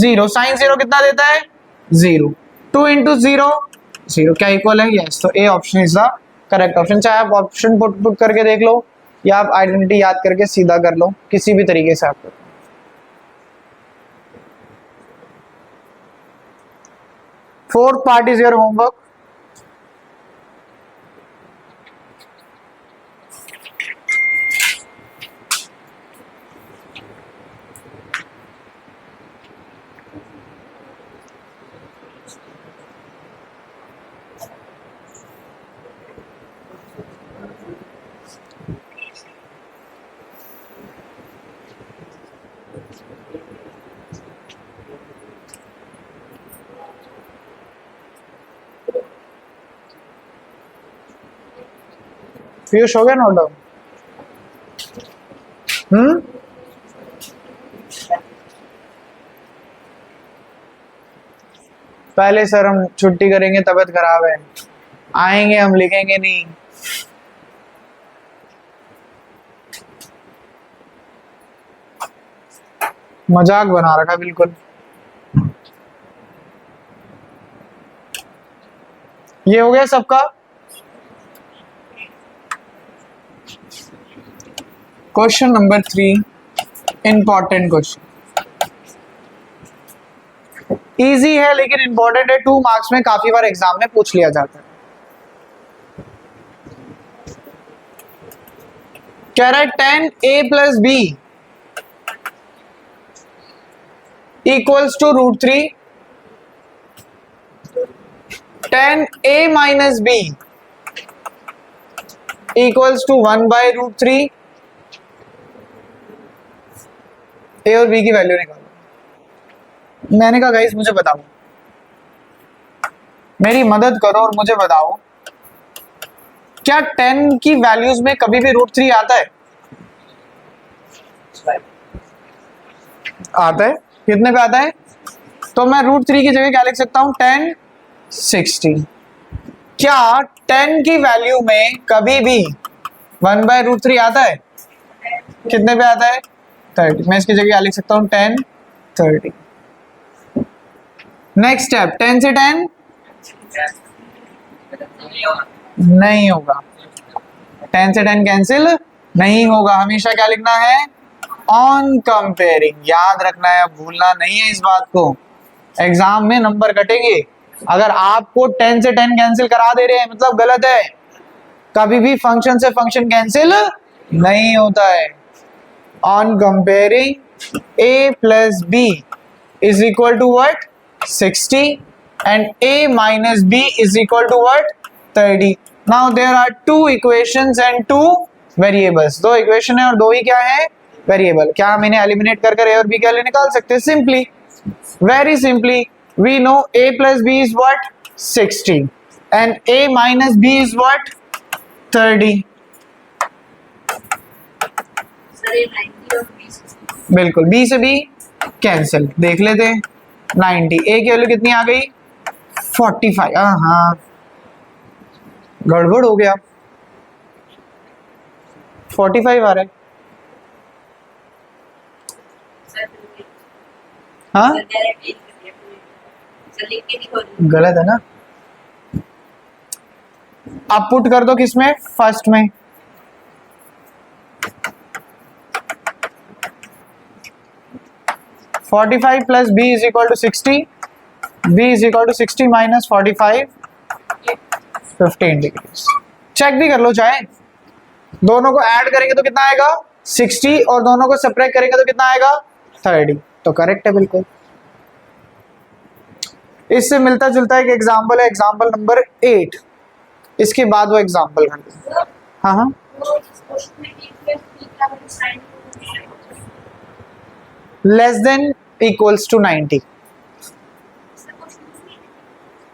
0, साइन 0 कितना देता है 0, 2 इंटू 0 0, क्या इक्वल है, यस. तो A option is the correct option. चाहे आप ऑप्शन पुट करके देख लो या आप आइडेंटिटी याद करके सीधा कर लो, किसी भी तरीके से आप करो. Fourth part is your homework. Piyush हो गया नोट डाउन, पहले सर हम छुट्टी करेंगे, तबीयत खराब है. आएंगे, हम लिखेंगे नहीं। मजाक बना रखा बिल्कुल। ये हो गया सबका। Question number 3, important question, easy है लेकिन इंपॉर्टेंट है, 2 मार्क्स में काफी बार एग्जाम में पूछ लिया जाता है। कह रहा है 10a plus B equals to √3, 10a minus B equals to 1/√3। A और बी की वैल्यू निकालो। मैंने कहा गाइस मुझे बताओ, मेरी मदद करो और मुझे बताओ, क्या 10 की वैल्यूज में कभी भी √3 आता है? आता है। कितने पे आता है? तो मैं √3 की जगह क्या लिख सकता हूं? 1060। क्या 10 की वैल्यू में कभी भी 1/√3 आता है? कितने पे आता है? 30। मैं इसकी जगह क्या लिख सकता हूं? 1030। नेक्स्ट स्टेप, 10 से 10 नहीं होगा, 10 से 10 कैंसिल नहीं होगा। हमेशा क्या लिखना है? On comparing. याद रखना है, भूलना नहीं है इस बात को। एग्जाम में नंबर कटेंगे। अगर आपको 10 से 10 कैंसिल करा दे रहे हैं मतलब गलत है। कभी भी फंक्शन से फंक्शन कैंसिल नहीं होता है। On comparing a plus b is equal to what? 60 and a minus b is equal to what? 30. Now there are 2 equations and 2 variables. 2 equation है और 2 ही क्या है? वेरिएबल। क्या हम इन्हें एलिमिनेट कर a और b क्या निकाल सकते हैं? Simply, very simply, we know a plus b is what? 60 and a minus b is what? 30. बिल्कुल, b से b कैंसिल। देख लेते हैं 90। a की वैल्यू कितनी आ गई? 45। हाँ, गड़बड़ हो गया, 45 आ रहा है। हाँ गलत है ना। आप पुट कर दो किसमें? फर्स्ट में। (45 plus b is equal to 60, b is equal to 60 minus 45, 15 degrees. Check भी कर लो चाहे, दोनों को ऐड करेंगे तो कितना आएगा? 60 और दोनों को सब्ट्रैक्ट करेंगे तो कितना आएगा? 30। तो करेक्ट है बिल्कुल। इससे मिलता जुलता एक एग्जाम्पल है, एग्जाम्पल नंबर 8। इसके बाद वो एग्जाम्पल कर दो। हाँ हाँ, लेस देन इक्वल्स टू 90।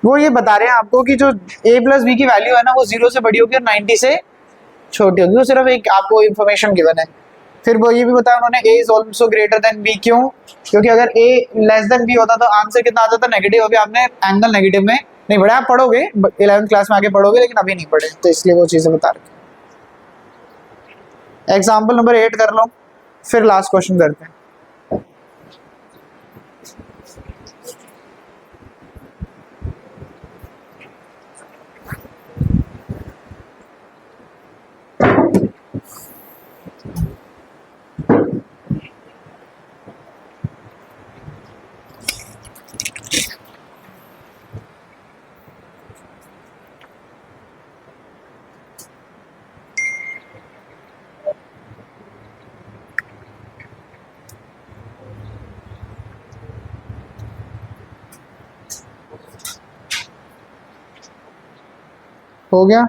वो ये बता रहे हैं आपको कि जो a प्लस बी की वैल्यू है ना, वो 0 से बड़ी होगी और 90 से छोटी होगी। वो सिर्फ एक आपको इंफॉर्मेशन गिवन है। फिर वो ये भी बताया उन्होंने a is also greater than b। क्यों? क्योंकि अगर a लेस देन b होता तो आंसर कितना आता था? नेगेटिव। अभी आपने एंगल नेगेटिव में नहीं पढ़ा, आप पढ़ोगे 11th क्लास में आगे पढ़ोगे, लेकिन अभी नहीं पढ़े, तो इसलिए वो चीजें बता रहे। एग्जाम्पल नंबर 8 कर लो, फिर लास्ट क्वेश्चन करते हैं। हो गया?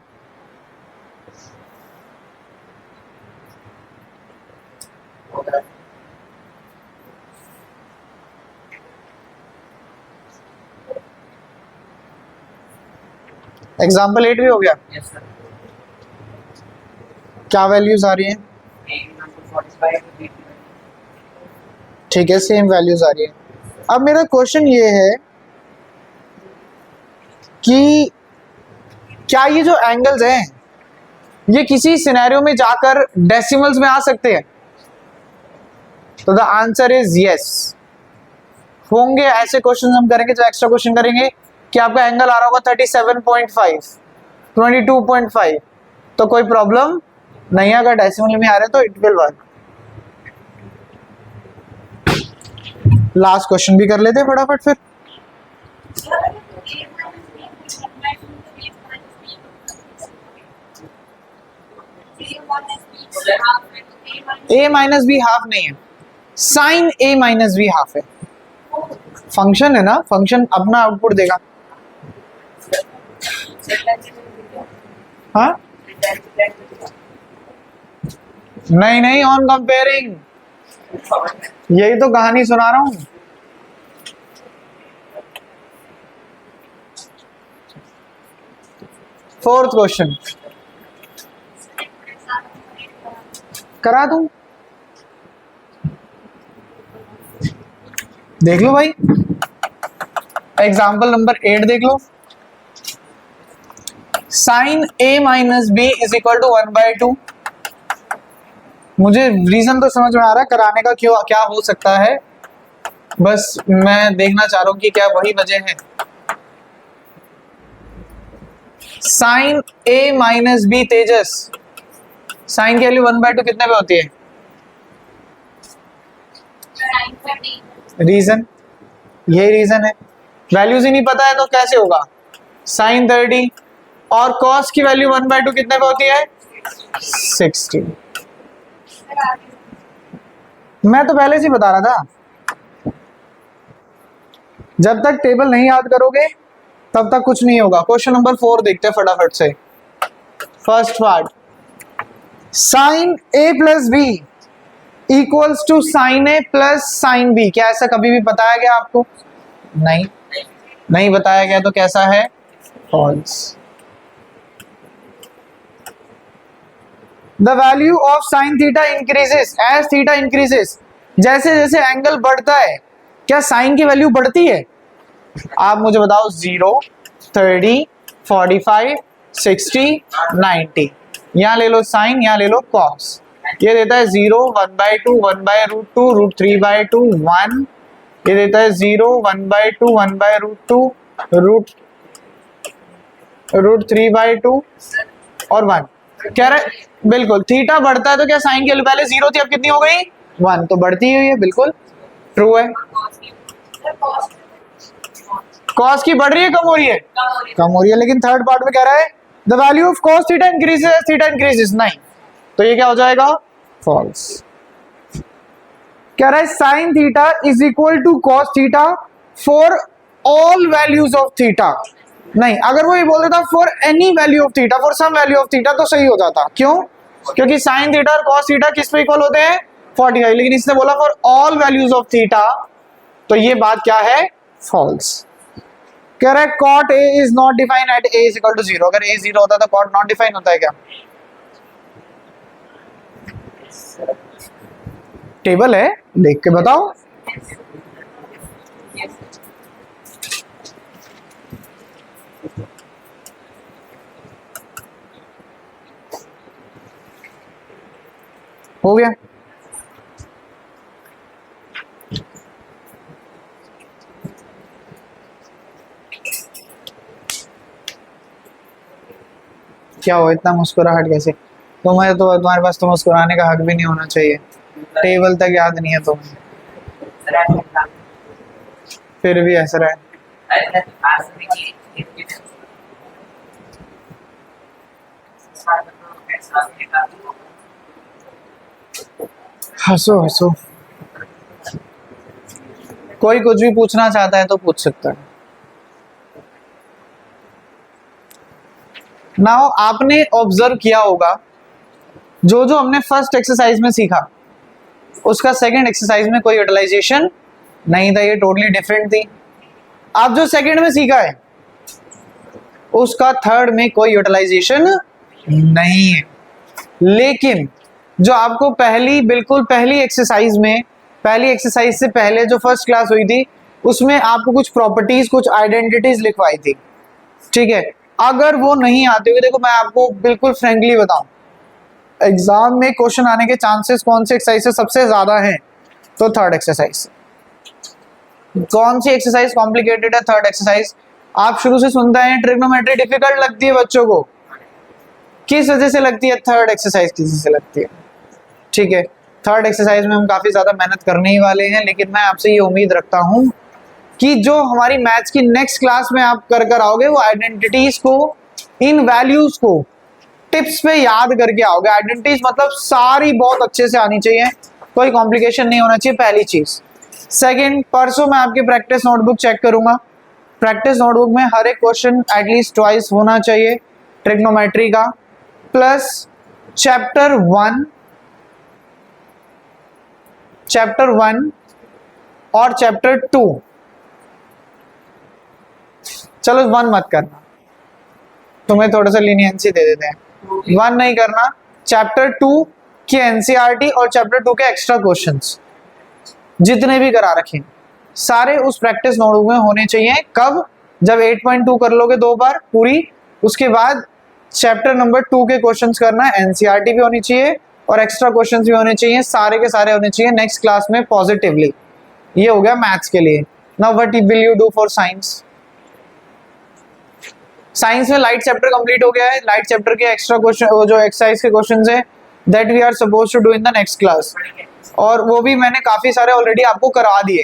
एग्जाम्पल 8 भी हो गया? yes, sir. क्या वैल्यूज आ रही हैं? ठीक है, सेम वैल्यूज आ रही है। अब मेरा क्वेश्चन ये है कि क्या ये जो एंगल्स हैं ये किसी सिनेरियो में जाकर डेसिमल्स में आ सकते हैं? तो द आंसर इज यस। होंगे ऐसे क्वेश्चन हम करेंगे जो एक्स्ट्रा क्वेश्चन करेंगे कि आपका एंगल आ रहा होगा 37.5, 22.5, तो कोई प्रॉब्लम नहीं है। अगर डेसिमल में आ रहे तो it will work. Last question भी कर लेते हैं फटाफट फिर। a माइनस बी हाफ नहीं है, sine a minus B half है। फंक्शन है ना, फंक्शन अपना आउटपुट देगा। हाँ नहीं नहीं, ऑन कंपेयरिंग, यही तो कहानी सुना रहा हूं। फोर्थ क्वेश्चन करा दूं, देख लो भाई। एग्जाम्पल नंबर 8 देख लो। Sine a minus B is equal to 1/2। मुझे रीजन तो समझ में आ रहा है कराने का, क्यों क्या हो सकता है, बस मैं देखना चाह रहा हूं कि क्या वही वजह है। Sine a minus B, Tejas sine की वैल्यू 1/2 कितने पे होती है? रीजन, यही रीजन है। वैल्यूज ही नहीं पता है तो कैसे होगा? साइन 30 और कॉस की वैल्यू 1/2 कितने पे होती है? 60। मैं तो पहले से ही बता रहा था, जब तक टेबल नहीं याद करोगे तब तक कुछ नहीं होगा। क्वेश्चन नंबर 4 देखते हैं फटाफट से। First part, sine a plus B equals to sine a plus sine b। क्या ऐसा कभी भी बताया गया आपको? नहीं, नहीं बताया गया, तो कैसा है? False. The value of sine theta increases as theta increases. जैसे जैसे एंगल बढ़ता है क्या साइन की वैल्यू बढ़ती है? आप मुझे बताओ, 0, 30, 45, 60, 90। यहां ले लो साइन, यहां ले लो कॉस। ये देता है 0, 1/2, 1/√2, √3/2, 1। ये देता है 0, 1/2, 1/√2, √3/2 और 1। कह रहे बिल्कुल थीटा बढ़ता है तो क्या साइन की वैल्यू पहले 0 थी, अब कितनी हो गई? 1, तो बढ़ती हुई है, बिल्कुल ट्रू है। कॉस की बढ़ रही है, कम हो रही है? कम हो रही है, लेकिन थर्ड पार्ट में कह रहा है the value of cos theta increases as theta increases. नहीं, तो ये क्या हो जाएगा? फॉल्स। कह रहा है sine theta is equal to cos theta for all values of theta. नहीं, अगर वो ये बोल देता for any value of theta, for some value of theta, तो सही हो जाता। क्यों? क्योंकि साइन थीटा और कॉस थीटा किस पे इक्वल होते हैं? 45। लेकिन इसने बोला for all values of theta, तो ये बात क्या है? फॉल्स। कह रहा है cot a is not defined at a is equal to 0। अगर a 0 होता है तो cot नॉट डिफाइन होता है क्या? टेबल है, देख के बताओ। हो गया? क्या हो इतना मुस्कुराहट कैसे? तुम्हें तो तुम्हारे पास तो मुस्कुराने का हक भी नहीं होना चाहिए। टेबल तक याद नहीं है तुम्हें, फिर भी ऐसा रहा। हंसो हंसो, कोई कुछ भी पूछना चाहता है तो पूछ सकता है। नाउ आपने ऑब्जर्व किया होगा जो जो हमने फर्स्ट एक्सरसाइज में सीखा उसका सेकंड एक्सरसाइज में कोई यूटिलाइजेशन नहीं था, ये टोटली डिफरेंट थी। आप जो सेकंड में सीखा है उसका थर्ड में कोई यूटिलाइजेशन नहीं है। लेकिन जो आपको बिल्कुल पहली एक्सरसाइज में, पहली एक्सरसाइज से पहले जो फर्स्ट क्लास हुई थी उसमें आपको कुछ प्रॉपर्टीज, कुछ आइडेंटिटीज लिखवाई थी, ठीक है? अगर वो नहीं आते हुए, देखो मैं आपको बिल्कुल फ्रेंकली बताऊं, एग्जाम में क्वेश्चन आने के चांसेस कौन से एक्सरसाइज से सबसे ज्यादा हैं, तो थर्ड एक्सरसाइज। कौन सी एक्सरसाइज कॉम्प्लिकेटेड है? Third exercise. आप शुरू से सुनते हैं ट्रिग्नोमेट्री डिफिकल्ट लगती है बच्चों को, किस वजह से लगती है? थर्ड एक्सरसाइज की वजह से लगती है। ठीक है, थर्ड एक्सरसाइज में हम काफी ज्यादा मेहनत करने ही वाले हैं, लेकिन मैं आपसे ये उम्मीद रखता हूं कि जो हमारी मैथ्स की नेक्स्ट क्लास में आप कर आओगे, वो आइडेंटिटीज को, इन वैल्यूज को टिप्स पे याद करके आओगे। आइडेंटिटीज मतलब सारी बहुत अच्छे से आनी चाहिए, कोई कॉम्प्लिकेशन नहीं होना चाहिए, पहली चीज। सेकंड, परसों मैं आपकी प्रैक्टिस नोटबुक चेक करूंगा। प्रैक्टिस नोटबुक में हर एक क्वेश्चन एटलीस्ट ट्वाइस होना चाहिए ट्रिग्नोमेट्री का, प्लस चैप्टर 1 और चैप्टर 2। चलो 1 मत करना, तुम्हें थोड़ा सा लीनियंसी दे देते हैं। 1 नहीं करना, चैप्टर 2 की एनसीईआरटी और चैप्टर 2 के एक्स्ट्रा क्वेश्चंस जितने भी करा रखे सारे उस प्रैक्टिस नोटबुक में होने चाहिए। कब? जब 8.2 कर लोगे 2 बार पूरी, उसके बाद चैप्टर नंबर 2 के क्वेश्चंस करना, एनसीईआरटी भी होनी चाहिए और एक्स्ट्रा क्वेश्चंस भी होने चाहिए, सारे के सारे होने चाहिए नेक्स्ट क्लास में पॉजिटिवली। ये हो गया मैथ्स के लिए। Now what will you do for science? Science में लाइट चैप्टर कंप्लीट हो गया है। लाइट चैप्टर के एक्स्ट्रा क्वेश्चन, वो जो एक्सरसाइज के क्वेश्चंस है, that we are suppose to do in the next class, और वो भी मैंने काफी सारे ऑलरेडी आपको करवा दिए।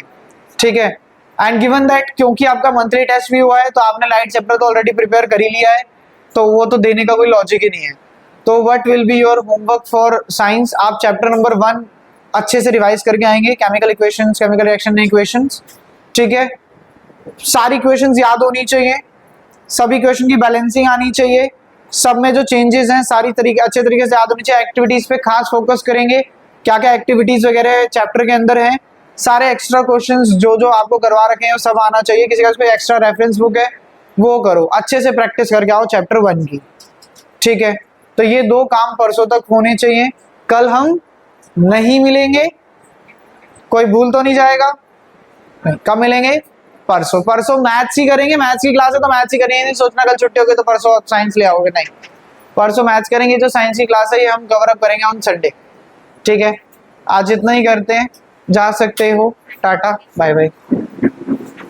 ठीक है, एंड गिवन दैट क्योंकि आपका मंथली टेस्ट भी हुआ है, तो आपने लाइट चैप्टर तो ऑलरेडी प्रिपेयर कर ही लिया है, तो वो तो देने का कोई लॉजिक ही नहीं है। तो what will be your homework for science? आप चैप्टर नंबर 1 अच्छे से रिवाइज करके आएंगे, chemical equations, chemical reaction equations. ठीक है, सारी इक्वेशंस याद होनी चाहिए, सभी क्वेश्चन की बैलेंसिंग आनी चाहिए, सब में जो चेंजेस हैं सारी तरीके अच्छे तरीके से याद होनी चाहिए। एक्टिविटीज पे खास फोकस करेंगे, क्या क्या एक्टिविटीज वगैरह चैप्टर के अंदर हैं, सारे एक्स्ट्रा क्वेश्चंस जो जो आपको करवा रखे हैं वो सब आना चाहिए। किसी का कोई एक्स्ट्रा रेफरेंस बुक है वो करो, अच्छे से प्रैक्टिस करके आओ चैप्टर 1 की। ठीक है, तो ये 2 काम परसों तक होने चाहिए। कल हम नहीं मिलेंगे, कोई भूल तो नहीं जाएगा? नहीं, कब मिलेंगे? परसों। परसों मैथ्स ही करेंगे, मैथ्स की क्लास है तो मैथ्स ही करेंगे, नहीं सोचना कल छुट्टी होगी तो परसों साइंस ले आओगे, नहीं, परसों मैथ्स करेंगे। जो साइंस की क्लास है ये हम कवर अप करेंगे ऑन संडे। ठीक है, आज इतना ही करते हैं, जा सकते हो, टाटा बाय बाय।